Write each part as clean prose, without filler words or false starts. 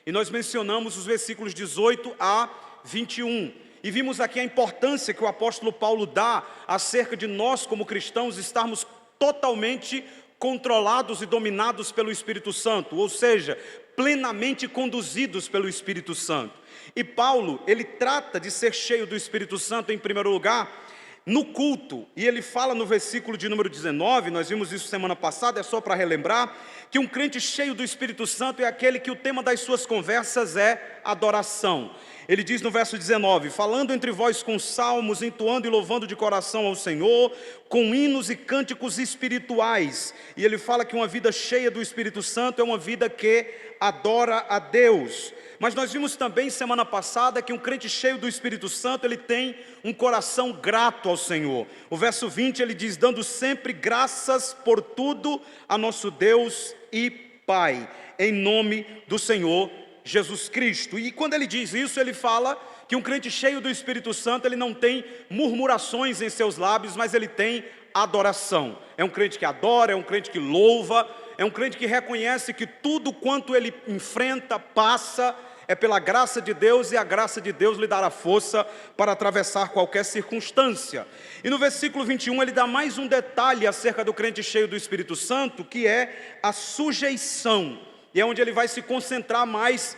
E nós mencionamos os versículos 18 a 21. E vimos aqui a importância que o apóstolo Paulo dá acerca de nós como cristãos estarmos totalmente controlados e dominados pelo Espírito Santo, ou seja, plenamente conduzidos pelo Espírito Santo. E Paulo, ele trata de ser cheio do Espírito Santo em primeiro lugar no culto, e ele fala no versículo de número 19, nós vimos isso semana passada, é só para relembrar, que um crente cheio do Espírito Santo é aquele que o tema das suas conversas é adoração. Ele diz no verso 19, falando entre vós com salmos, entoando e louvando de coração ao Senhor, com hinos e cânticos espirituais. E ele fala que uma vida cheia do Espírito Santo é uma vida que adora a Deus. Mas nós vimos também semana passada que um crente cheio do Espírito Santo, ele tem um coração grato ao Senhor. O verso 20 ele diz, dando sempre graças por tudo a nosso Deus e Pai, em nome do Senhor Jesus Cristo. E quando ele diz isso, ele fala que um crente cheio do Espírito Santo, ele não tem murmurações em seus lábios, mas ele tem adoração. É um crente que adora, é um crente que louva, é um crente que reconhece que tudo quanto ele enfrenta, passa, é pela graça de Deus, e a graça de Deus lhe dará força para atravessar qualquer circunstância. E no versículo 21 ele dá mais um detalhe acerca do crente cheio do Espírito Santo, que é a sujeição. E é onde ele vai se concentrar mais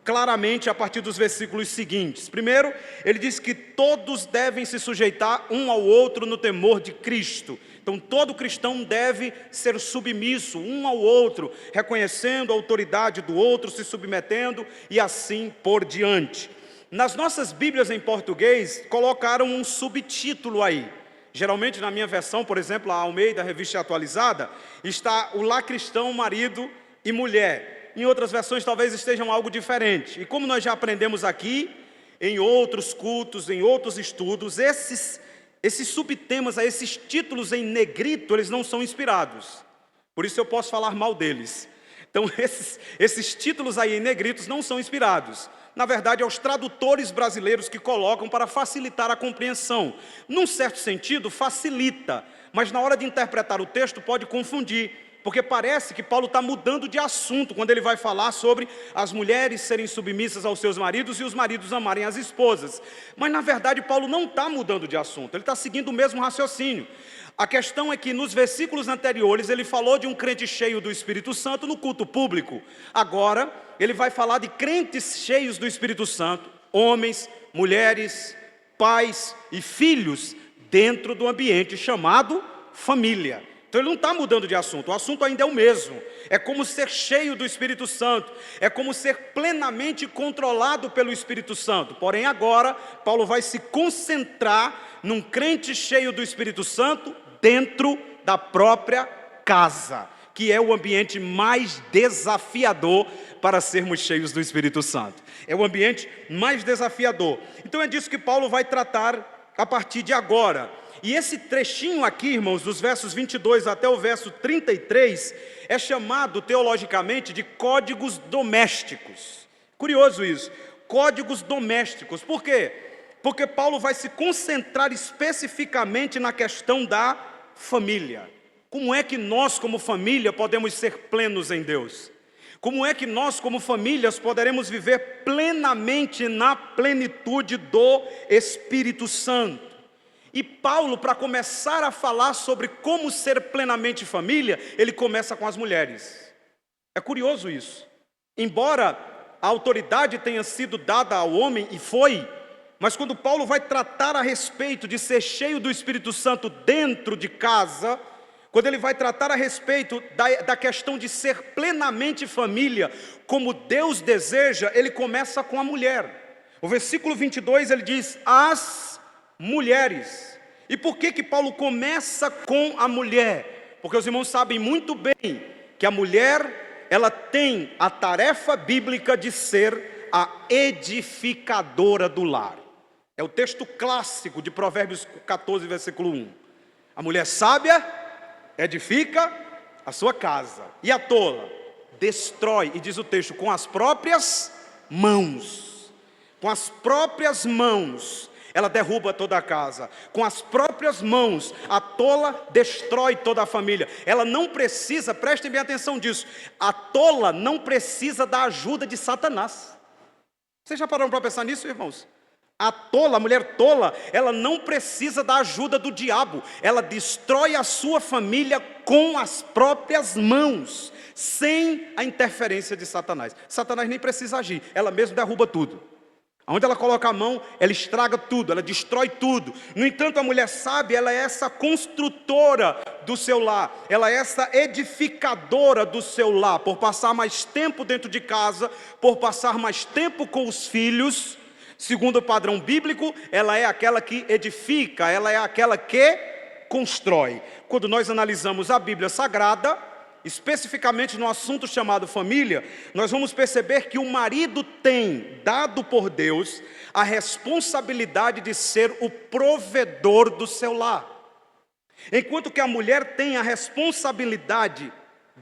claramente a partir dos versículos seguintes. Primeiro, ele diz que todos devem se sujeitar um ao outro no temor de Cristo. Então todo cristão deve ser submisso um ao outro, reconhecendo a autoridade do outro, se submetendo e assim por diante. Nas nossas Bíblias em português, colocaram um subtítulo aí. Geralmente na minha versão, por exemplo, a Almeida, Revista Atualizada, está o lar cristão, marido e mulher. Em outras versões talvez estejam algo diferente. E como nós já aprendemos aqui, em outros cultos, em outros estudos, esses subtemas, esses títulos em negrito, eles não são inspirados. Por isso eu posso falar mal deles. Então esses títulos aí em negritos não são inspirados. Na verdade, é os tradutores brasileiros que colocam para facilitar a compreensão. Num certo sentido, facilita, mas na hora de interpretar o texto pode confundir. Porque parece que Paulo está mudando de assunto quando ele vai falar sobre as mulheres serem submissas aos seus maridos e os maridos amarem as esposas. Mas na verdade Paulo não está mudando de assunto, ele está seguindo o mesmo raciocínio. A questão é que nos versículos anteriores ele falou de um crente cheio do Espírito Santo no culto público. Agora ele vai falar de crentes cheios do Espírito Santo, homens, mulheres, pais e filhos dentro do ambiente chamado família. Então ele não está mudando de assunto, o assunto ainda é o mesmo. É como ser cheio do Espírito Santo, é como ser plenamente controlado pelo Espírito Santo. Porém agora, Paulo vai se concentrar num crente cheio do Espírito Santo dentro da própria casa, que é o ambiente mais desafiador para sermos cheios do Espírito Santo. É o ambiente mais desafiador. Então é disso que Paulo vai tratar a partir de agora. E esse trechinho aqui, irmãos, dos versos 22 até o verso 33, é chamado teologicamente de códigos domésticos. Curioso isso, códigos domésticos. Por quê? Porque Paulo vai se concentrar especificamente na questão da família. Como é que nós, como família, podemos ser plenos em Deus? Como é que nós, como famílias, poderemos viver plenamente na plenitude do Espírito Santo? E Paulo, para começar a falar sobre como ser plenamente família, ele começa com as mulheres. É curioso isso. Embora a autoridade tenha sido dada ao homem, e foi, mas quando Paulo vai tratar a respeito de ser cheio do Espírito Santo dentro de casa, quando ele vai tratar a respeito da questão de ser plenamente família, como Deus deseja, ele começa com a mulher. O versículo 22 ele diz, as mulheres. E por que Paulo começa com a mulher? Porque os irmãos sabem muito bem que a mulher, ela tem a tarefa bíblica de ser a edificadora do lar. É o texto clássico de Provérbios 14, versículo 1. A mulher sábia edifica a sua casa, e a tola destrói, e diz o texto, com as próprias mãos. Com as próprias mãos ela derruba toda a casa. Com as próprias mãos, a tola destrói toda a família. Ela não precisa, prestem bem atenção disso, a tola não precisa da ajuda de Satanás. Vocês já pararam para pensar nisso, irmãos? A tola, a mulher tola, ela não precisa da ajuda do diabo. Ela destrói a sua família com as próprias mãos, sem a interferência de Satanás. Satanás nem precisa agir, ela mesma derruba tudo. Onde ela coloca a mão, ela estraga tudo, ela destrói tudo. No entanto, a mulher sábia, ela é essa construtora do seu lar, ela é essa edificadora do seu lar, por passar mais tempo dentro de casa, por passar mais tempo com os filhos. Segundo o padrão bíblico, ela é aquela que edifica, ela é aquela que constrói. Quando nós analisamos a Bíblia Sagrada, especificamente no assunto chamado família, nós vamos perceber que o marido tem, dado por Deus, a responsabilidade de ser o provedor do seu lar. Enquanto que a mulher tem a responsabilidade,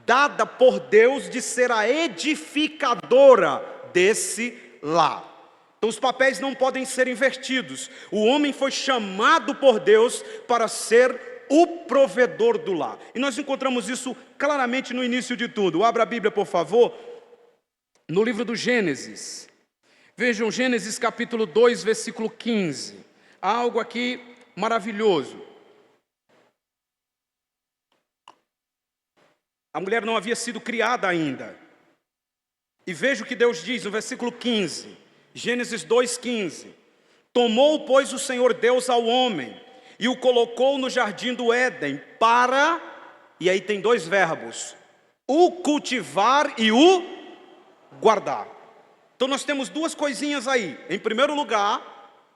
dada por Deus, de ser a edificadora desse lar. Então os papéis não podem ser invertidos. O homem foi chamado por Deus para ser o provedor do lar. E nós encontramos isso claramente no início de tudo. Abra a Bíblia, por favor, no livro do Gênesis. Vejam Gênesis capítulo 2, versículo 15. Há algo aqui maravilhoso. A mulher não havia sido criada ainda. E veja o que Deus diz no versículo 15. Gênesis 2,15. Tomou, pois, o Senhor Deus ao homem e o colocou no jardim do Éden para, e aí tem dois verbos, o cultivar e o guardar. Então nós temos duas coisinhas aí. Em primeiro lugar,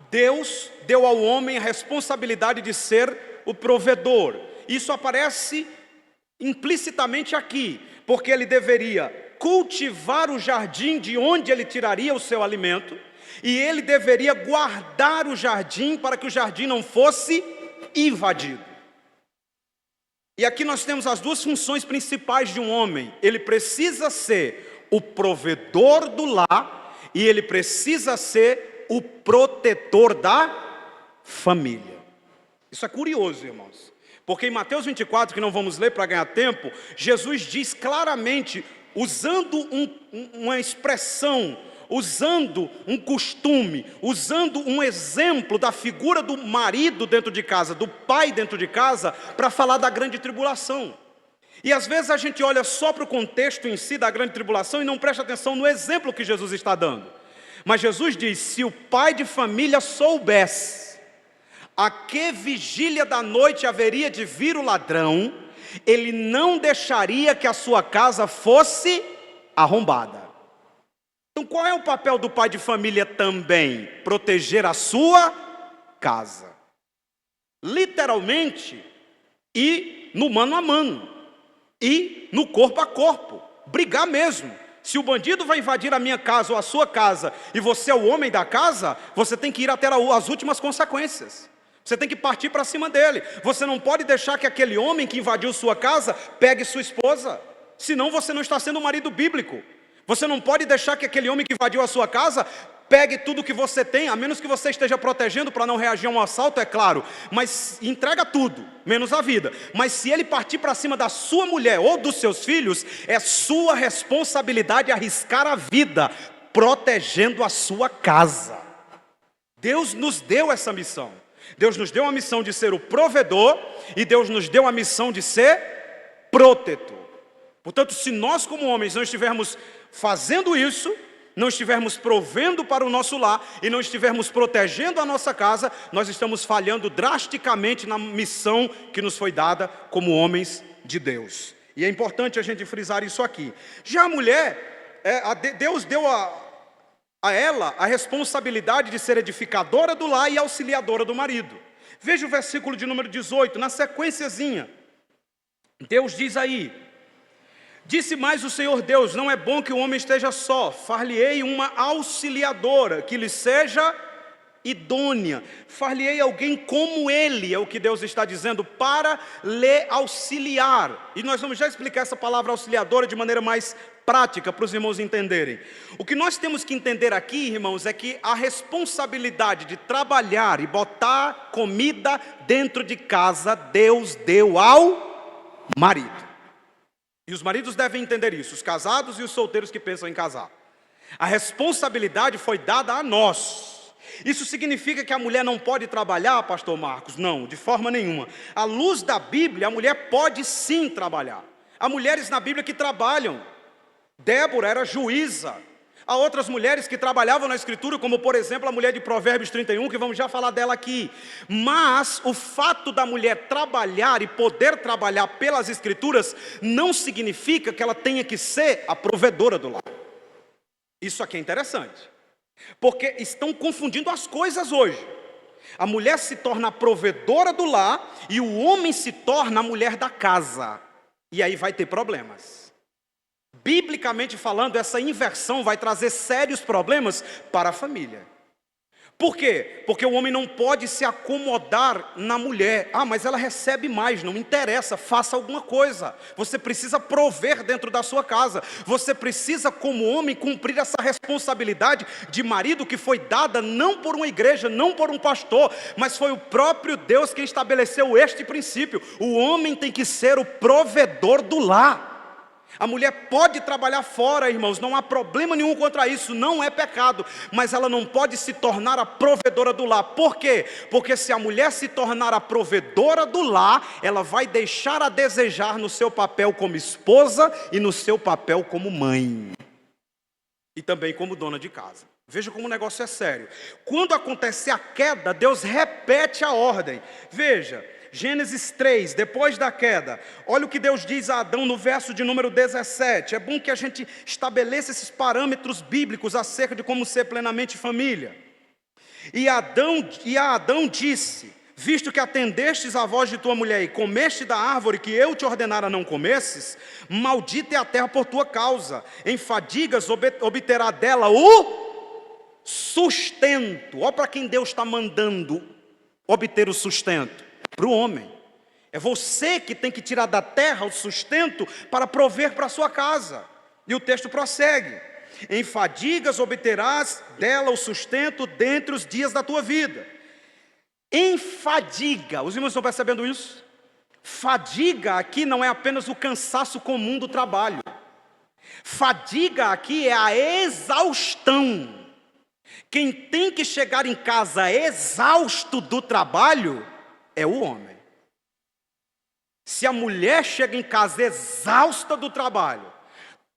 Deus deu ao homem a responsabilidade de ser o provedor. Isso aparece implicitamente aqui, porque ele deveria cultivar o jardim de onde ele tiraria o seu alimento, e ele deveria guardar o jardim para que o jardim não fosse invadido. E aqui nós temos as duas funções principais de um homem. Ele precisa ser o provedor do lar e ele precisa ser o protetor da família. Isso é curioso, irmãos, porque em Mateus 24, que não vamos ler para ganhar tempo, Jesus diz claramente, usando uma expressão, usando um costume, usando um exemplo da figura do marido dentro de casa, do pai dentro de casa, para falar da grande tribulação. E às vezes a gente olha só para o contexto em si da grande tribulação e não presta atenção no exemplo que Jesus está dando. Mas Jesus diz, se o pai de família soubesse a que vigília da noite haveria de vir o ladrão, ele não deixaria que a sua casa fosse arrombada. Então qual é o papel do pai de família também? Proteger a sua casa. Literalmente, e no mano a mano, e no corpo a corpo, brigar mesmo. Se o bandido vai invadir a minha casa ou a sua casa, e você é o homem da casa, você tem que ir até as últimas consequências. Você tem que partir para cima dele. Você não pode deixar que aquele homem que invadiu sua casa pegue sua esposa. Senão você não está sendo um marido bíblico. Você não pode deixar que aquele homem que invadiu a sua casa pegue tudo que você tem, a menos que você esteja protegendo para não reagir a um assalto, é claro. Mas entrega tudo, menos a vida. Mas se ele partir para cima da sua mulher ou dos seus filhos, é sua responsabilidade arriscar a vida, protegendo a sua casa. Deus nos deu essa missão. Deus nos deu a missão de ser o provedor e Deus nos deu a missão de ser protetor. Portanto, se nós como homens não estivermos fazendo isso, não estivermos provendo para o nosso lar e não estivermos protegendo a nossa casa, nós estamos falhando drasticamente na missão que nos foi dada como homens de Deus. E é importante a gente frisar isso aqui. Já a mulher, Deus deu a ela a responsabilidade de ser edificadora do lar e auxiliadora do marido. Veja o versículo de número 18, na sequenciazinha. Deus diz aí, disse mais o Senhor Deus, não é bom que o homem esteja só, far-lhe-ei uma auxiliadora, que lhe seja idônea, far-lhe-ei alguém como ele, é o que Deus está dizendo, para lhe auxiliar. E nós vamos já explicar essa palavra auxiliadora de maneira mais prática, para os irmãos entenderem. O que nós temos que entender aqui, irmãos, é que a responsabilidade de trabalhar e botar comida dentro de casa, Deus deu ao marido. E os maridos devem entender isso, os casados e os solteiros que pensam em casar. A responsabilidade foi dada a nós. Isso significa que a mulher não pode trabalhar, pastor Marcos? Não, de forma nenhuma. À luz da Bíblia, a mulher pode sim trabalhar. Há mulheres na Bíblia que trabalham. Débora era juíza. Há outras mulheres que trabalhavam na Escritura, como por exemplo a mulher de Provérbios 31, que vamos já falar dela aqui. Mas o fato da mulher trabalhar e poder trabalhar pelas Escrituras não significa que ela tenha que ser a provedora do lar. Isso aqui é interessante, porque estão confundindo as coisas hoje. A mulher se torna a provedora do lar e o homem se torna a mulher da casa. E aí vai ter problemas. Biblicamente falando, essa inversão vai trazer sérios problemas para a família. Por quê? Porque o homem não pode se acomodar na mulher. Ah, mas ela recebe mais, não me interessa, faça alguma coisa. Você precisa prover dentro da sua casa. Você precisa, como homem, cumprir essa responsabilidade de marido que foi dada não por uma igreja, não por um pastor, mas foi o próprio Deus quem estabeleceu este princípio. O homem tem que ser o provedor do lar. A mulher pode trabalhar fora, irmãos, não há problema nenhum contra isso, não é pecado, mas ela não pode se tornar a provedora do lar. Por quê? Porque se a mulher se tornar a provedora do lar, ela vai deixar a desejar no seu papel como esposa e no seu papel como mãe. E também como dona de casa. Veja como o negócio é sério. Quando acontecer a queda, Deus repete a ordem. Veja, Gênesis 3, depois da queda, olha o que Deus diz a Adão no verso de número 17. É bom que a gente estabeleça esses parâmetros bíblicos acerca de como ser plenamente família. E a Adão disse: visto que atendestes à voz de tua mulher e comeste da árvore que eu te ordenara não comesses, maldita é a terra por tua causa, em fadigas obterá dela o sustento. Olha para quem Deus está mandando obter o sustento. Para o homem. É você que tem que tirar da terra o sustento para prover para a sua casa. E o texto prossegue: em fadigas obterás dela o sustento dentre os dias da tua vida. Em fadiga, os irmãos estão percebendo isso? Fadiga aqui não é apenas o cansaço comum do trabalho. Fadiga aqui é a exaustão. Quem tem que chegar em casa exausto do trabalho é o homem. Se a mulher chega em casa exausta do trabalho,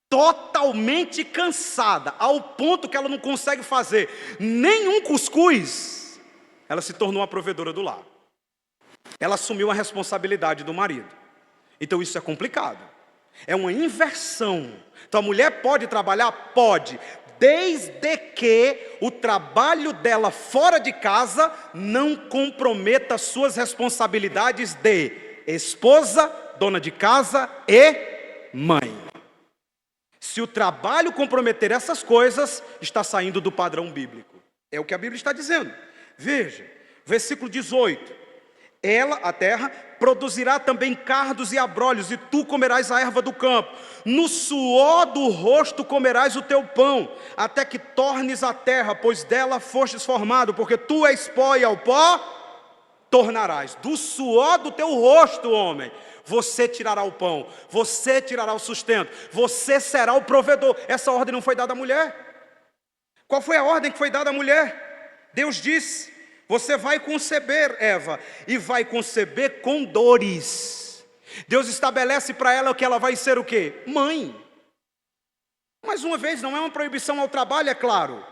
totalmente cansada, ao ponto que ela não consegue fazer nenhum cuscuz, ela se tornou a provedora do lar. Ela assumiu a responsabilidade do marido. Então isso é complicado. É uma inversão. Então a mulher pode trabalhar? Pode. Desde que o trabalho dela fora de casa não comprometa suas responsabilidades de esposa, dona de casa e mãe. Se o trabalho comprometer essas coisas, está saindo do padrão bíblico. É o que a Bíblia está dizendo. Veja, versículo 18. Ela, a terra, produzirá também cardos e abrolhos, e tu comerás a erva do campo. No suor do rosto comerás o teu pão, até que tornes a terra, pois dela fostes formado, porque tu és pó e ao pó tornarás. Do suor do teu rosto, homem, você tirará o pão, você tirará o sustento, você será o provedor. Essa ordem não foi dada à mulher. Qual foi a ordem que foi dada à mulher? Deus disse: você vai conceber, Eva, e vai conceber com dores. Deus estabelece para ela que ela vai ser o quê? Mãe. Mais uma vez, não é uma proibição ao trabalho, é claro.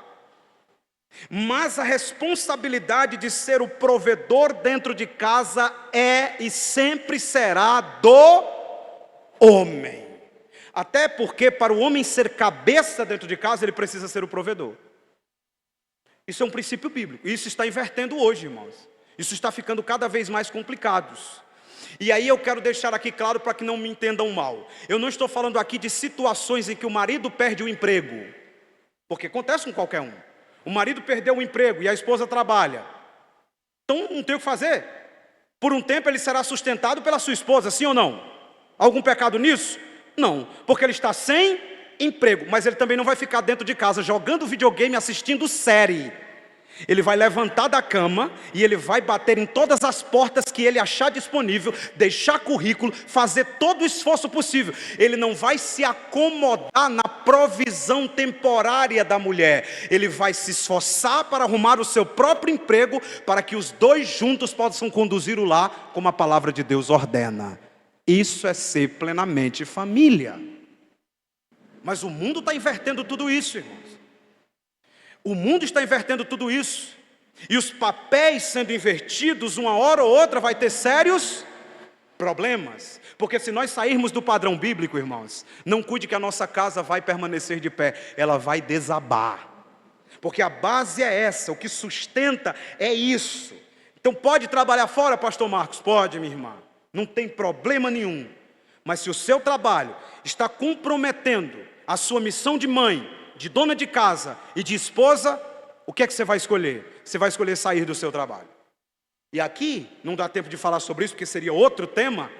Mas a responsabilidade de ser o provedor dentro de casa é e sempre será do homem. Até porque para o homem ser cabeça dentro de casa, ele precisa ser o provedor. Isso é um princípio bíblico. Isso está invertendo hoje, irmãos. Isso está ficando cada vez mais complicado. E aí eu quero deixar aqui claro para que não me entendam mal. Eu não estou falando aqui de situações em que o marido perde o emprego, porque acontece com qualquer um. O marido perdeu o emprego e a esposa trabalha. Então não tem o que fazer. Por um tempo ele será sustentado pela sua esposa, sim ou não? Algum pecado nisso? Não, porque ele está sem emprego. Mas ele também não vai ficar dentro de casa jogando videogame, assistindo série. Ele vai levantar da cama e ele vai bater em todas as portas que ele achar disponível, deixar currículo, fazer todo o esforço possível. Ele não vai se acomodar na provisão temporária da mulher. Ele vai se esforçar para arrumar o seu próprio emprego, para que os dois juntos possam conduzir o lar como a palavra de Deus ordena. Isso é ser plenamente família. Mas o mundo está invertendo tudo isso, irmãos. O mundo está invertendo tudo isso. E os papéis sendo invertidos, uma hora ou outra vai ter sérios problemas. Porque se nós sairmos do padrão bíblico, irmãos, não cuide que a nossa casa vai permanecer de pé. Ela vai desabar. Porque a base é essa, o que sustenta é isso. Então pode trabalhar fora, pastor Marcos? Pode, minha irmã. Não tem problema nenhum. Mas se o seu trabalho está comprometendo a sua missão de mãe, de dona de casa e de esposa, o que é que você vai escolher? Você vai escolher sair do seu trabalho. E aqui, não dá tempo de falar sobre isso, porque seria outro tema,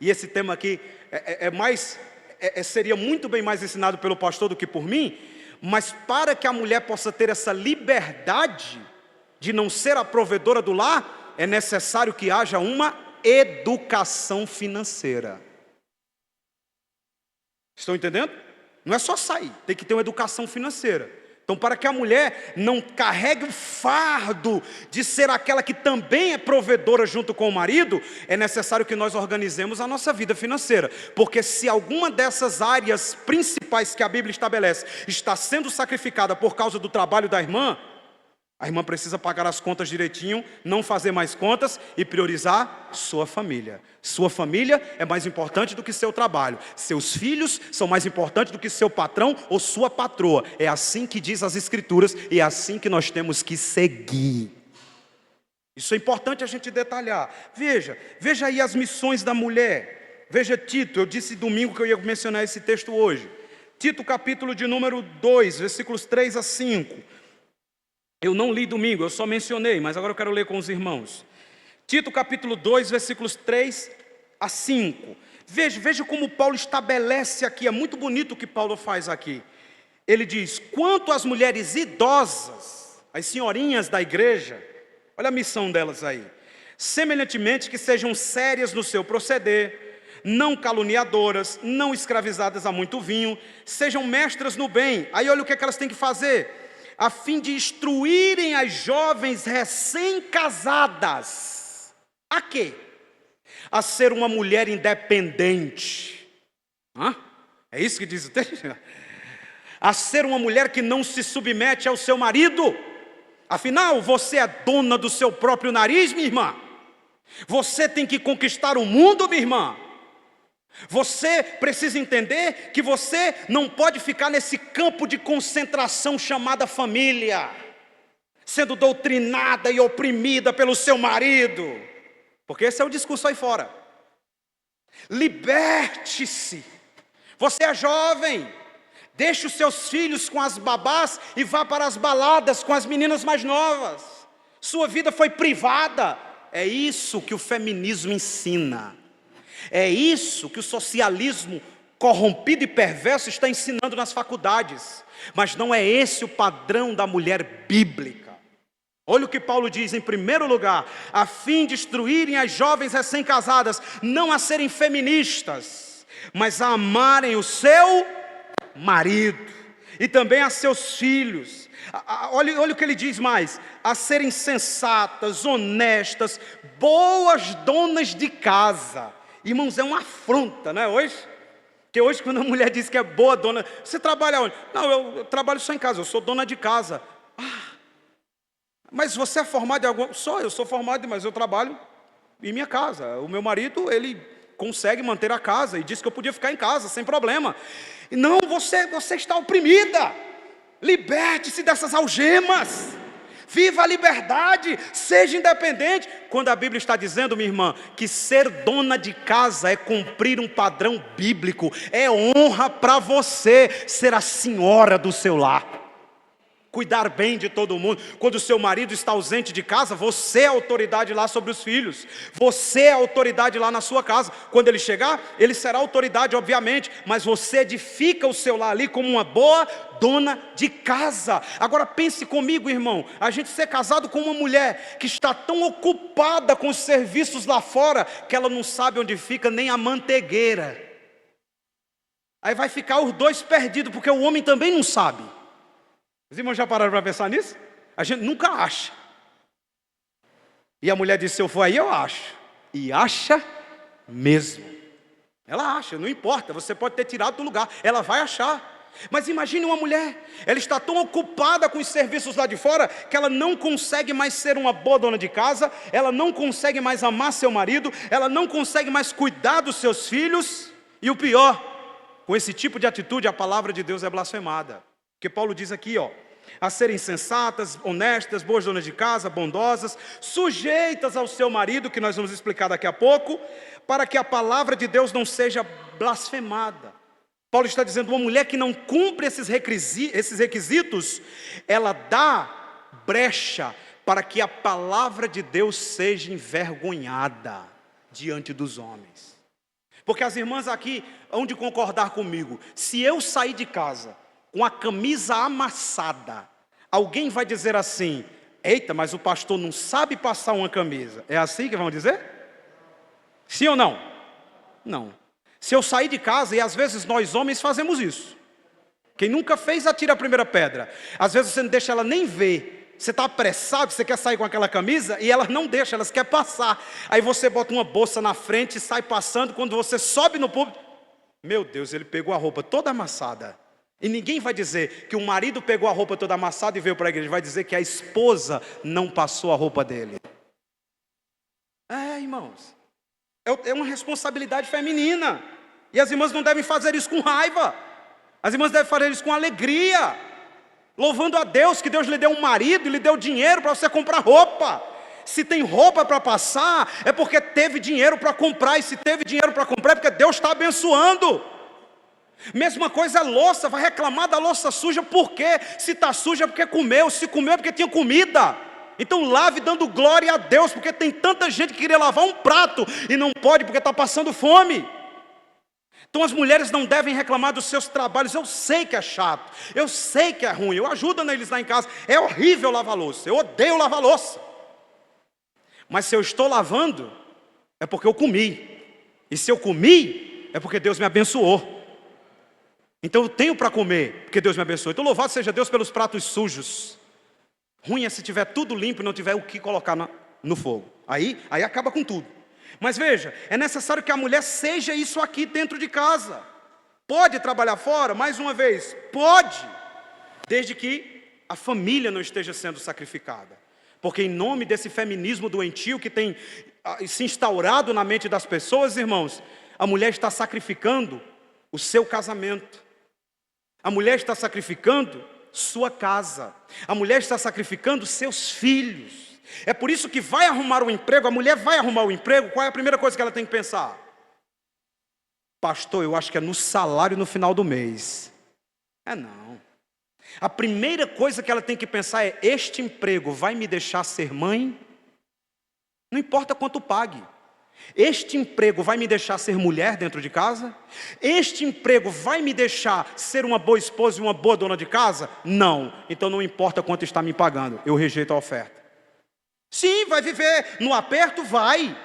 e esse tema aqui seria muito bem mais ensinado pelo pastor do que por mim, mas para que a mulher possa ter essa liberdade de não ser a provedora do lar, é necessário que haja uma educação financeira. Estão entendendo? Não é só sair, tem que ter uma educação financeira. Então, para que a mulher não carregue o fardo de ser aquela que também é provedora junto com o marido, é necessário que nós organizemos a nossa vida financeira. Porque se alguma dessas áreas principais que a Bíblia estabelece está sendo sacrificada por causa do trabalho da irmã, a irmã precisa pagar as contas direitinho, não fazer mais contas e priorizar sua família. Sua família é mais importante do que seu trabalho. Seus filhos são mais importantes do que seu patrão ou sua patroa. É assim que diz as Escrituras e é assim que nós temos que seguir. Isso é importante a gente detalhar. Veja aí as missões da mulher. Veja Tito, eu disse domingo que eu ia mencionar esse texto hoje. Tito capítulo de número 2, versículos 3 a 5. Eu não li domingo, eu só mencionei, mas agora eu quero ler com os irmãos. Tito capítulo 2, versículos 3 a 5. Veja como Paulo estabelece aqui, é muito bonito o que Paulo faz aqui. Ele diz, quanto às mulheres idosas, as senhorinhas da igreja, olha a missão delas aí. Semelhantemente que sejam sérias no seu proceder, não caluniadoras, não escravizadas a muito vinho, sejam mestras no bem. Aí olha o que é que elas têm que fazer. A fim de instruírem as jovens recém-casadas. A quê? A ser uma mulher independente. É isso que diz o texto? A ser uma mulher que não se submete ao seu marido. Afinal, você é dona do seu próprio nariz, minha irmã. Você tem que conquistar o mundo, minha irmã. Você precisa entender que você não pode ficar nesse campo de concentração chamada família, sendo doutrinada e oprimida pelo seu marido, porque esse é o discurso aí fora. Liberte-se. Você é jovem, deixe os seus filhos com as babás e vá para as baladas com as meninas mais novas. Sua vida foi privada. É isso que o feminismo ensina. É isso que o socialismo corrompido e perverso está ensinando nas faculdades. Mas não é esse o padrão da mulher bíblica. Olha o que Paulo diz em primeiro lugar: a fim de instruírem as jovens recém-casadas, não a serem feministas, mas a amarem o seu marido e também a seus filhos. Olha o que ele diz mais: a serem sensatas, honestas, boas donas de casa. Irmãos, é uma afronta, não é hoje? Porque hoje quando a mulher diz que é boa dona, você trabalha onde? Não, eu trabalho só em casa, eu sou dona de casa. Mas você é formado em algum... Eu sou formado, mas eu trabalho em minha casa. O meu marido, ele consegue manter a casa e disse que eu podia ficar em casa, sem problema. Não, você está oprimida. Liberte-se dessas algemas. Viva a liberdade, seja independente. Quando a Bíblia está dizendo, minha irmã, que ser dona de casa é cumprir um padrão bíblico, é honra para você ser a senhora do seu lar. cuidar bem de todo mundo. Quando o seu marido está ausente de casa, você é a autoridade lá sobre os filhos. Você é a autoridade lá na sua casa. Quando ele chegar, ele será autoridade, obviamente, mas você edifica o seu lar ali como uma boa dona de casa. Agora pense comigo, irmão, a gente ser casado com uma mulher que está tão ocupada com os serviços lá fora, que ela não sabe onde fica nem a mantegueira. Aí vai ficar os dois perdidos, porque o homem também não sabe. Os irmãos já pararam para pensar nisso? A gente nunca acha. E a mulher disse, se eu for aí, eu acho. E acha mesmo. Ela acha, não importa, você pode ter tirado do lugar, ela vai achar. Mas imagine uma mulher, ela está tão ocupada com os serviços lá de fora, que ela não consegue mais ser uma boa dona de casa, ela não consegue mais amar seu marido, ela não consegue mais cuidar dos seus filhos. E o pior, com esse tipo de atitude, a palavra de Deus é blasfemada. Porque Paulo diz aqui, a serem sensatas, honestas, boas donas de casa, bondosas, sujeitas ao seu marido, que nós vamos explicar daqui a pouco, para que a palavra de Deus não seja blasfemada. Paulo está dizendo, uma mulher que não cumpre esses requisitos, ela dá brecha para que a palavra de Deus seja envergonhada diante dos homens. Porque as irmãs aqui hão de concordar comigo, se eu sair de casa com a camisa amassada, alguém vai dizer assim, eita, mas o pastor não sabe passar uma camisa. É assim que vão dizer? Sim ou não? Não. Se eu sair de casa, e às vezes nós homens fazemos isso. Quem nunca fez, atira a primeira pedra. Às vezes você não deixa ela nem ver. Você está apressado, você quer sair com aquela camisa, e elas não deixam, elas querem passar. Aí você bota uma bolsa na frente e sai passando, quando você sobe no púlpito, meu Deus, ele pegou a roupa toda amassada. E ninguém vai dizer que o marido pegou a roupa toda amassada e veio para a igreja. Vai dizer que a esposa não passou a roupa dele. Irmãos, é uma responsabilidade feminina. E as irmãs não devem fazer isso com raiva. As irmãs devem fazer isso com alegria, louvando a Deus que Deus lhe deu um marido e lhe deu dinheiro para você comprar roupa. Se tem roupa para passar, é porque teve dinheiro para comprar. E se teve dinheiro para comprar, é porque Deus está abençoando. Mesma coisa a louça, vai reclamar da louça suja, por quê? Se está suja é porque comeu, se comeu é porque tinha comida. Então lave dando glória a Deus, porque tem tanta gente que queria lavar um prato e não pode porque está passando fome. Então as mulheres não devem reclamar dos seus trabalhos. Eu sei que é chato, eu sei que é ruim, eu ajudo eles lá em casa, é horrível lavar louça, eu odeio lavar louça. Mas se eu estou lavando, é porque eu comi. E se eu comi, é porque Deus me abençoou. Então eu tenho para comer, porque Deus me abençoou. Então louvado seja Deus pelos pratos sujos. Ruim é se tiver tudo limpo e não tiver o que colocar no fogo. Aí acaba com tudo. Mas veja, é necessário que a mulher seja isso aqui dentro de casa. Pode trabalhar fora? Mais uma vez, pode. Desde que a família não esteja sendo sacrificada. Porque em nome desse feminismo doentio que tem se instaurado na mente das pessoas, irmãos, a mulher está sacrificando o seu casamento. A mulher está sacrificando sua casa. A mulher está sacrificando seus filhos. É por isso que vai arrumar um emprego, a mulher vai arrumar um emprego, qual é a primeira coisa que ela tem que pensar? Pastor, eu acho que é no salário no final do mês. Não. A primeira coisa que ela tem que pensar é, este emprego vai me deixar ser mãe? Não importa quanto pague. Este emprego vai me deixar ser mulher dentro de casa? Este emprego vai me deixar ser uma boa esposa e uma boa dona de casa? Não. Então não importa quanto está me pagando, eu rejeito a oferta. Sim, vai viver no aperto? Vai.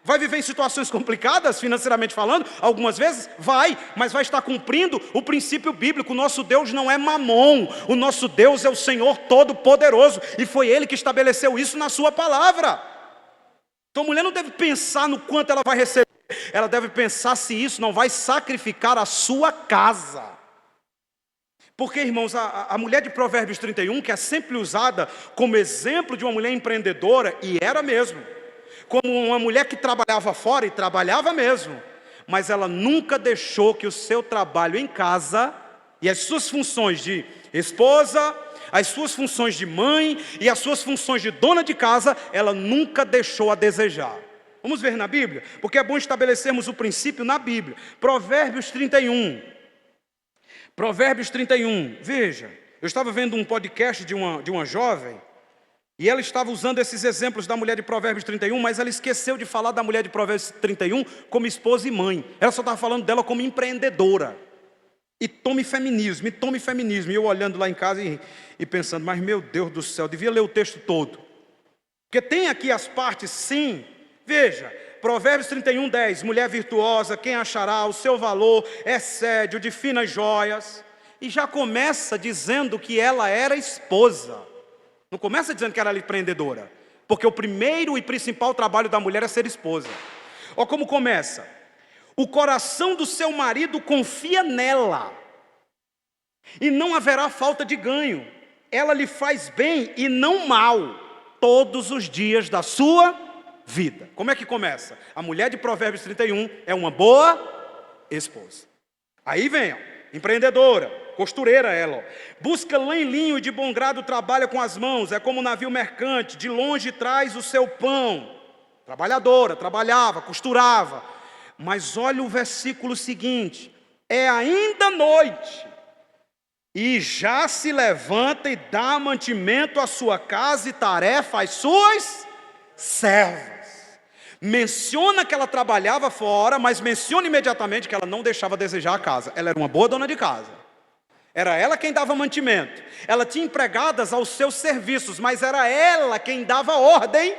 Vai viver em situações complicadas, financeiramente falando? Algumas vezes? Vai. Mas vai estar cumprindo o princípio bíblico. O nosso Deus não é mamon. O nosso Deus é o Senhor Todo-Poderoso. E foi Ele que estabeleceu isso na sua palavra. Então a mulher não deve pensar no quanto ela vai receber. Ela deve pensar se isso não vai sacrificar a sua casa. Porque, irmãos, a mulher de Provérbios 31, que é sempre usada como exemplo de uma mulher empreendedora, e era mesmo, como uma mulher que trabalhava fora, e trabalhava mesmo, mas ela nunca deixou que o seu trabalho em casa, e as suas funções de esposa, as suas funções de mãe, e as suas funções de dona de casa, ela nunca deixou a desejar. Vamos ver na Bíblia? Porque é bom estabelecermos o princípio na Bíblia. Provérbios 31, veja, Eu estava vendo um podcast de uma jovem, e ela estava usando esses exemplos da mulher de Provérbios 31, mas ela esqueceu de falar da mulher de Provérbios 31 como esposa e mãe. Ela só estava falando dela como empreendedora. E tome feminismo, e tome feminismo. E eu olhando lá em casa e pensando, mas meu Deus do céu, devia ler o texto todo. Porque tem aqui as partes, sim. Veja, Provérbios 31, 10. Mulher virtuosa, quem achará? O seu valor é sédio, de finas joias. E já começa dizendo que ela era esposa. Não começa dizendo que era empreendedora. Porque o primeiro e principal trabalho da mulher é ser esposa. Olha como começa. O coração do seu marido confia nela, e não haverá falta de ganho. Ela lhe faz bem e não mal, todos os dias da sua vida. Como é que começa? A mulher de Provérbios 31 é uma boa esposa. Aí vem, ó, empreendedora, costureira ela. Ó. Busca lã e linho e de bom grado trabalha com as mãos. É como um navio mercante, de longe traz o seu pão. Trabalhadora, trabalhava, costurava. Mas olha o versículo seguinte, é ainda noite, e já se levanta e dá mantimento à sua casa e tarefa às suas servas. Menciona que ela trabalhava fora, mas menciona imediatamente que ela não deixava desejar a casa. Ela era uma boa dona de casa. Era ela quem dava mantimento. Ela tinha empregadas aos seus serviços, mas era ela quem dava ordem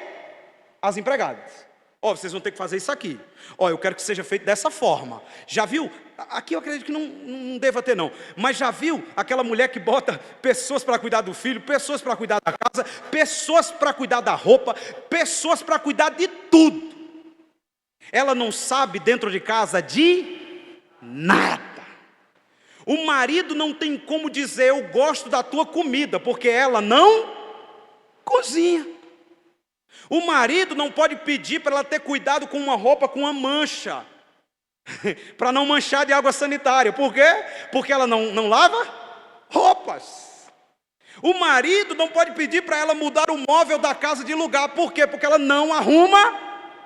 às empregadas. Ó, vocês vão ter que fazer isso aqui. Ó, eu quero que seja feito dessa forma. Já viu? Aqui eu acredito que não deva ter não. Mas já viu aquela mulher que bota pessoas para cuidar do filho, pessoas para cuidar da casa, pessoas para cuidar da roupa, pessoas para cuidar de tudo. Ela não sabe dentro de casa de nada. O marido não tem como dizer eu gosto da tua comida, porque ela não cozinha. O marido não pode pedir para ela ter cuidado com uma roupa com uma mancha, para não manchar de água sanitária. Por quê? Porque ela não lava roupas. O marido não pode pedir para ela mudar o móvel da casa de lugar. Por quê? Porque ela não arruma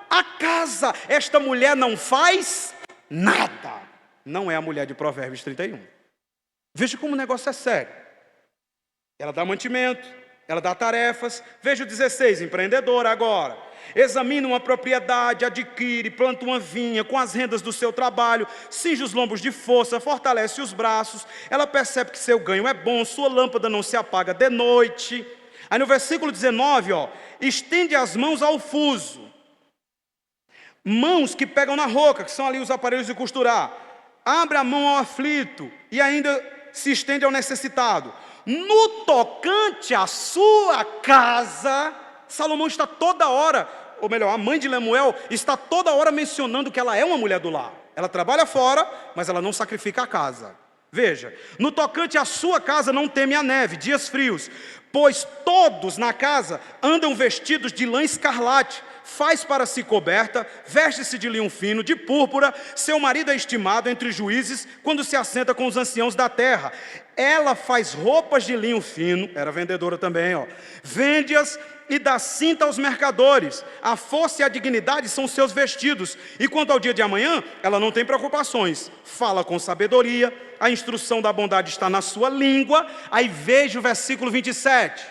a casa. Esta mulher não faz nada. Não é a mulher de Provérbios 31. Veja como o negócio é sério. Ela dá mantimento. Ela dá tarefas. Veja o 16, empreendedora agora. Examina uma propriedade, adquire, planta uma vinha com as rendas do seu trabalho, cinge os lombos de força, fortalece os braços. Ela percebe que seu ganho é bom, sua lâmpada não se apaga de noite. Aí no versículo 19, ó, estende as mãos ao fuso. Mãos que pegam na roca, que são ali os aparelhos de costurar. Abre a mão ao aflito e ainda se estende ao necessitado. No tocante à sua casa, Salomão está toda hora, ou melhor, a mãe de Lemuel está toda hora mencionando que ela é uma mulher do lar. Ela trabalha fora, mas ela não sacrifica a casa. Veja, no tocante à sua casa não teme a neve, dias frios, pois todos na casa andam vestidos de lã escarlate, faz para si coberta, veste-se de linho fino, de púrpura, seu marido é estimado entre juízes, quando se assenta com os anciãos da terra. Ela faz roupas de linho fino, era vendedora também, ó, vende-as e dá cinta aos mercadores. A força e a dignidade são seus vestidos. E quanto ao dia de amanhã, ela não tem preocupações. Fala com sabedoria, a instrução da bondade está na sua língua. Aí veja o versículo 27.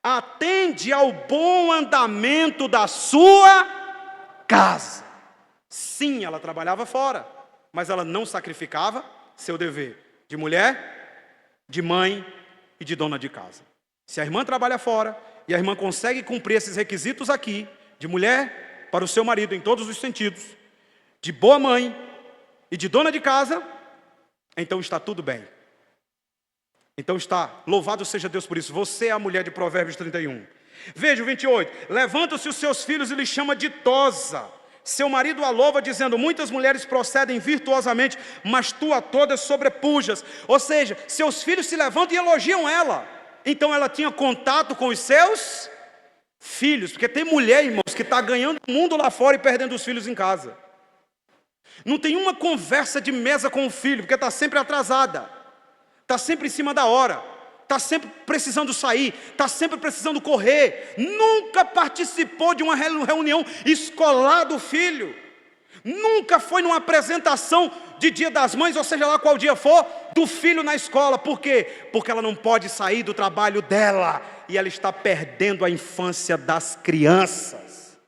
Atende ao bom andamento da sua casa. Sim, ela trabalhava fora, mas ela não sacrificava seu dever de mulher, de mãe e de dona de casa. Se a irmã trabalha fora e a irmã consegue cumprir esses requisitos aqui, de mulher para o seu marido em todos os sentidos, de boa mãe e de dona de casa, então está tudo bem. Então está, louvado seja Deus por isso. Você é a mulher de Provérbios 31. Veja o 28. Levanta-se os seus filhos e lhe chama ditosa. Seu marido a louva dizendo, muitas mulheres procedem virtuosamente, mas tu a todas sobrepujas. Ou seja, seus filhos se levantam e elogiam ela. Então ela tinha contato com os seus filhos. Porque tem mulher, irmãos, que está ganhando o mundo lá fora e perdendo os filhos em casa. Não tem uma conversa de mesa com o filho, porque está sempre atrasada. Está sempre em cima da hora. Está sempre precisando sair. Está sempre precisando correr. Nunca participou de uma reunião escolar do filho. Nunca foi numa apresentação de Dia das Mães, ou seja lá qual dia for, do filho na escola. Por quê? Porque ela não pode sair do trabalho dela e ela está perdendo a infância das crianças.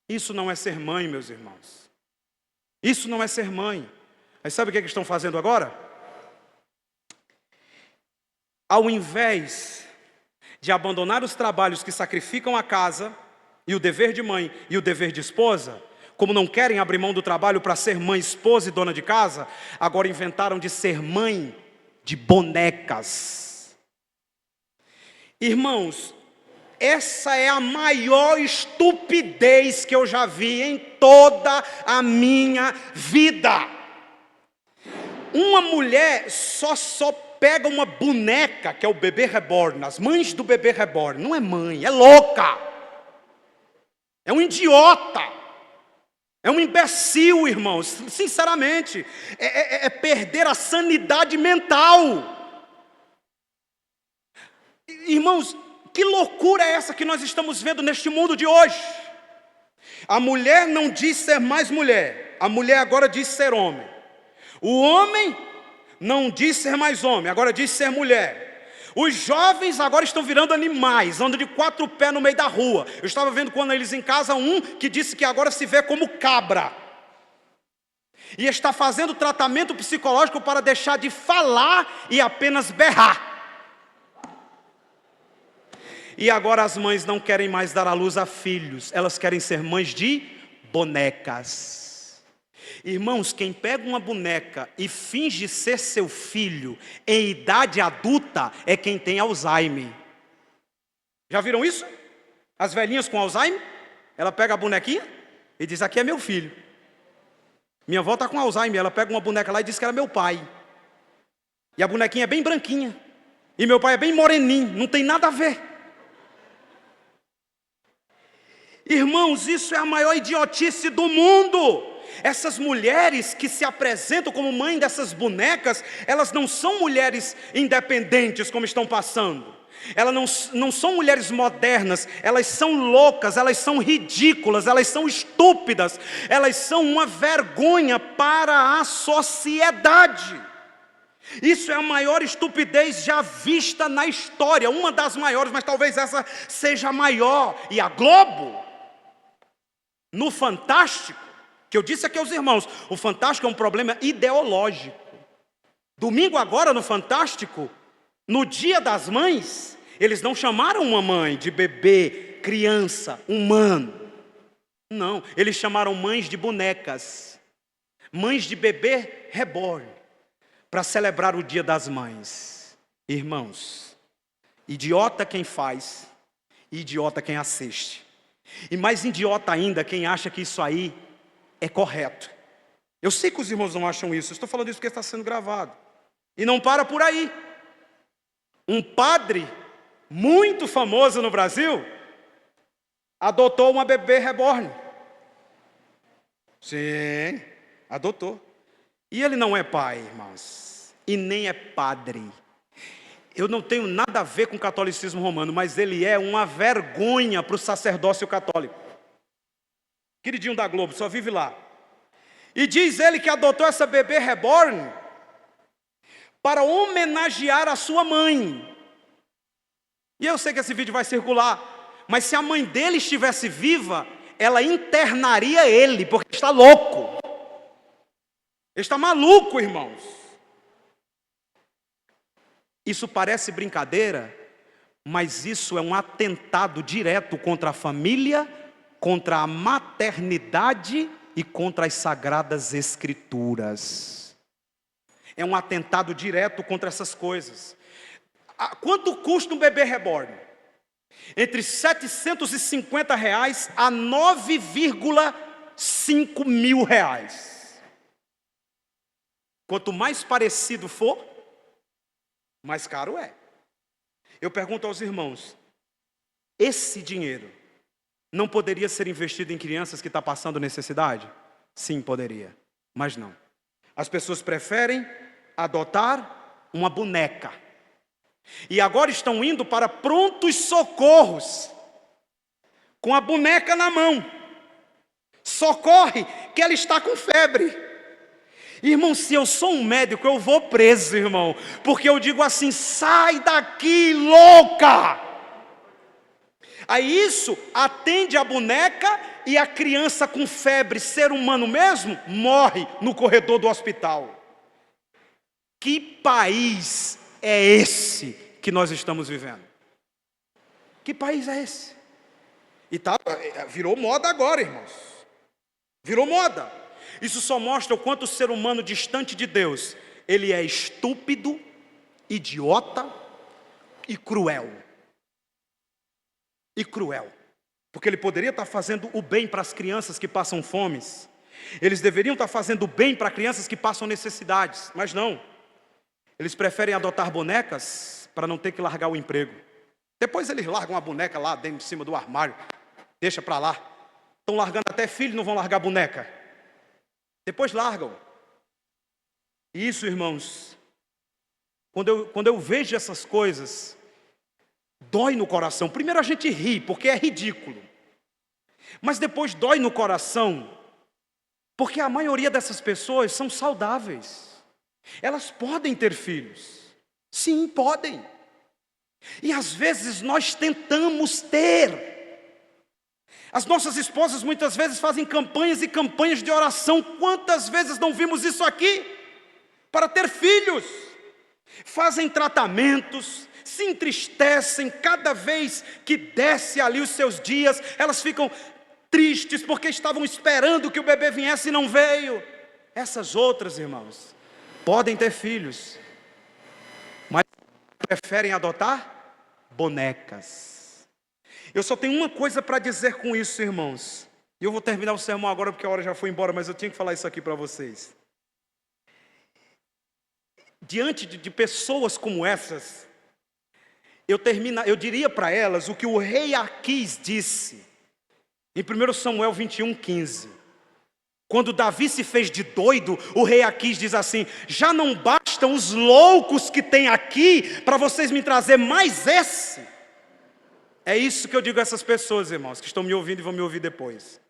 Isso não é ser mãe, meus irmãos. Isso não é ser mãe. Mas sabe o que estão fazendo agora? Ao invés de abandonar os trabalhos que sacrificam a casa, e o dever de mãe e o dever de esposa, como não querem abrir mão do trabalho para ser mãe, esposa e dona de casa, agora inventaram de ser mãe de bonecas. Irmãos, essa é a maior estupidez que eu já vi em toda a minha vida. Uma mulher só pega uma boneca, que é o bebê reborn, as mães do bebê reborn. Não é mãe, é louca. É um idiota. É um imbecil, irmãos. Sinceramente, é perder a sanidade mental. Irmãos, que loucura é essa que nós estamos vendo neste mundo de hoje? A mulher não diz ser mais mulher, a mulher agora diz ser homem. O homem não diz ser mais homem, agora diz ser mulher. Os jovens agora estão virando animais, andam de 4 pés no meio da rua. Eu estava vendo quando eles em casa um que disse que agora se vê como cabra. E está fazendo tratamento psicológico para deixar de falar e apenas berrar. E agora as mães não querem mais dar à luz a filhos, elas querem ser mães de bonecas. Irmãos, quem pega uma boneca e finge ser seu filho em idade adulta é quem tem Alzheimer. Já viram isso? As velhinhas com Alzheimer, ela pega a bonequinha e diz: aqui é meu filho. Minha avó está com Alzheimer, ela pega uma boneca lá e diz que era meu pai. E a bonequinha é bem branquinha. E meu pai é bem moreninho, não tem nada a ver. Irmãos, isso é a maior idiotice do mundo. Essas mulheres que se apresentam como mãe dessas bonecas, elas não são mulheres independentes como estão passando. Elas não são mulheres modernas, elas são loucas, elas são ridículas, elas são estúpidas, elas são uma vergonha para a sociedade. Isso é a maior estupidez já vista na história, uma das maiores, mas talvez essa seja a maior. E a Globo, no Fantástico, que eu disse aqui aos irmãos, o Fantástico é um problema ideológico. Domingo agora no Fantástico, no Dia das Mães, eles não chamaram uma mãe de bebê, criança, humano. Não, eles chamaram mães de bonecas, mães de bebê reborn, para celebrar o Dia das Mães. Irmãos, idiota quem faz, idiota quem assiste. E mais idiota ainda quem acha que isso aí é correto. Eu sei que os irmãos não acham isso, eu estou falando isso porque está sendo gravado. E não para por aí. Um padre muito famoso no Brasil adotou uma bebê reborn. Sim, adotou. E ele não é pai, irmãos, e nem é padre. Eu não tenho nada a ver com o catolicismo romano, mas ele é uma vergonha para o sacerdócio católico. Queridinho da Globo, só vive lá. E diz ele que adotou essa bebê reborn para homenagear a sua mãe. E eu sei que esse vídeo vai circular, mas se a mãe dele estivesse viva, ela internaria ele, porque está louco. Ele está maluco, irmãos. Isso parece brincadeira, mas isso é um atentado direto contra a família, contra a maternidade e contra as sagradas escrituras. É um atentado direto contra essas coisas. Quanto custa um bebê reborn? Entre R$750 a R$9,5 mil. Quanto mais parecido for, mais caro é. Eu pergunto aos irmãos, esse dinheiro não poderia ser investido em crianças que estão passando necessidade? Sim, poderia, mas não. As pessoas preferem adotar uma boneca. E agora estão indo para prontos socorros, com a boneca na mão. Socorre que ela está com febre. Irmão, se eu sou um médico, eu vou preso, irmão, porque eu digo assim: sai daqui, louca! Aí isso atende a boneca e a criança com febre, ser humano mesmo, morre no corredor do hospital. Que país é esse que nós estamos vivendo? Que país é esse? E virou moda agora, irmãos. Virou moda. Isso só mostra o quanto o ser humano distante de Deus, ele é estúpido, idiota e cruel. E cruel. Porque ele poderia estar fazendo o bem para as crianças que passam fomes. Eles deveriam estar fazendo o bem para crianças que passam necessidades. Mas não. Eles preferem adotar bonecas para não ter que largar o emprego. Depois eles largam a boneca lá dentro, em cima do armário. Deixa para lá. Estão largando até filho, não vão largar boneca. Depois largam. E isso, irmãos, quando eu vejo essas coisas, dói no coração. Primeiro a gente ri, porque é ridículo. Mas depois dói no coração, porque a maioria dessas pessoas são saudáveis. Elas podem ter filhos. Sim, podem. E às vezes nós tentamos ter. As nossas esposas muitas vezes fazem campanhas e campanhas de oração. Quantas vezes não vimos isso aqui? Para ter filhos. Fazem tratamentos, se entristecem cada vez que desce ali os seus dias. Elas ficam tristes porque estavam esperando que o bebê viesse e não veio. Essas outras, irmãos, podem ter filhos, mas preferem adotar bonecas. Eu só tenho uma coisa para dizer com isso, irmãos. E eu vou terminar o sermão agora porque a hora já foi embora, mas eu tinha que falar isso aqui para vocês. Diante de pessoas como essas, eu diria para elas o que o rei Aquis disse em 1 Samuel 21:15. Quando Davi se fez de doido, o rei Aquis diz assim: já não bastam os loucos que tem aqui para vocês me trazer mais esse? É isso que eu digo a essas pessoas, irmãos, que estão me ouvindo e vão me ouvir depois.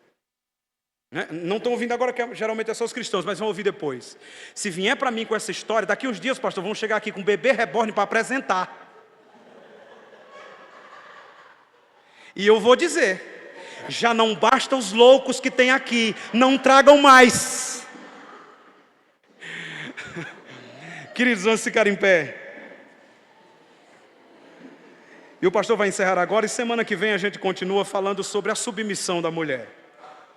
Não estão ouvindo agora, que geralmente é só os cristãos, mas vão ouvir depois. Se vier para mim com essa história, daqui uns dias, pastor, vamos chegar aqui com um bebê reborn para apresentar. E eu vou dizer: já não basta os loucos que tem aqui, não tragam mais. Queridos, vamos ficar em pé. E o pastor vai encerrar agora, e semana que vem a gente continua falando sobre a submissão da mulher.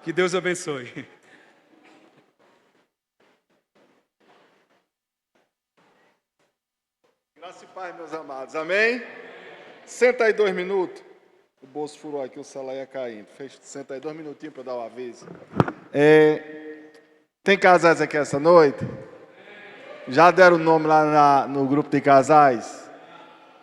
Que Deus abençoe. Graça e paz, meus amados. Amém? Senta aí 2 minutos. O bolso furou aqui, o celular ia caindo. Senta aí 2 minutinhos para dar o aviso. Tem casais aqui essa noite? Já deram o nome lá no grupo de casais?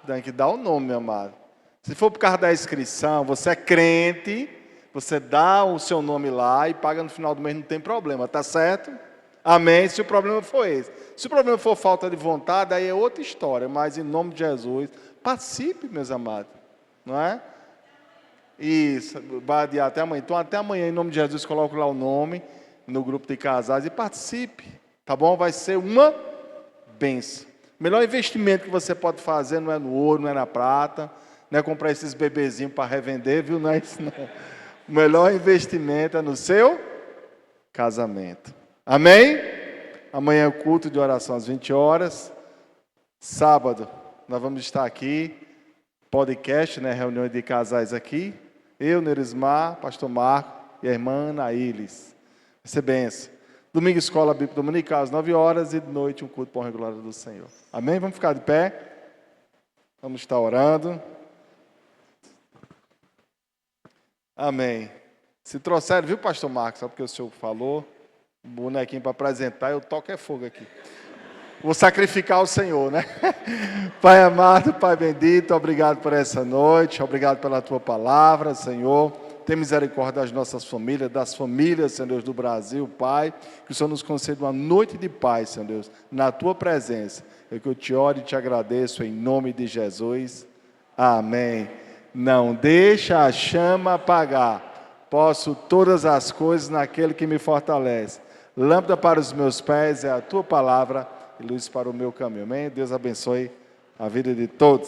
Tem que dar o nome, meu amado. Se for por causa da inscrição, você é crente, você dá o seu nome lá e paga no final do mês, não tem problema, tá certo? Amém? Se o problema for esse. Se o problema for falta de vontade, aí é outra história. Mas em nome de Jesus, participe, meus amados. Não é? Isso, vai adiar até amanhã. Então até amanhã, em nome de Jesus, coloque lá o nome no grupo de casais e participe. Tá bom? Vai ser uma bênção. O melhor investimento que você pode fazer não é no ouro, não é na prata, não é comprar esses bebezinhos para revender, viu? Não é isso não. O melhor investimento é no seu casamento. Amém? Amanhã é o culto de oração às 20 horas. Sábado, nós vamos estar aqui, podcast, né? Reunião de casais aqui. Eu, Nerismar, pastor Marco e a irmã Anaílis. Vai ser benção. Domingo, escola bíblica dominical, às 9 horas, e de noite, um culto para a glória do Senhor. Amém? Vamos ficar de pé. Vamos estar orando. Amém. Se trouxeram, viu, pastor Marcos? Sabe o que o senhor falou? Um bonequinho para apresentar, eu toco é fogo aqui. Vou sacrificar o Senhor, né? Pai amado, Pai bendito, obrigado por essa noite, obrigado pela Tua palavra, Senhor. Tem misericórdia das nossas famílias, das famílias, Senhor Deus, do Brasil, Pai. Que o Senhor nos conceda uma noite de paz, Senhor Deus, na Tua presença. É que eu te oro e te agradeço em nome de Jesus. Amém. Não deixa a chama apagar. Posso todas as coisas naquele que me fortalece. Lâmpada para os meus pés é a tua palavra e luz para o meu caminho. Amém? Deus abençoe a vida de todos.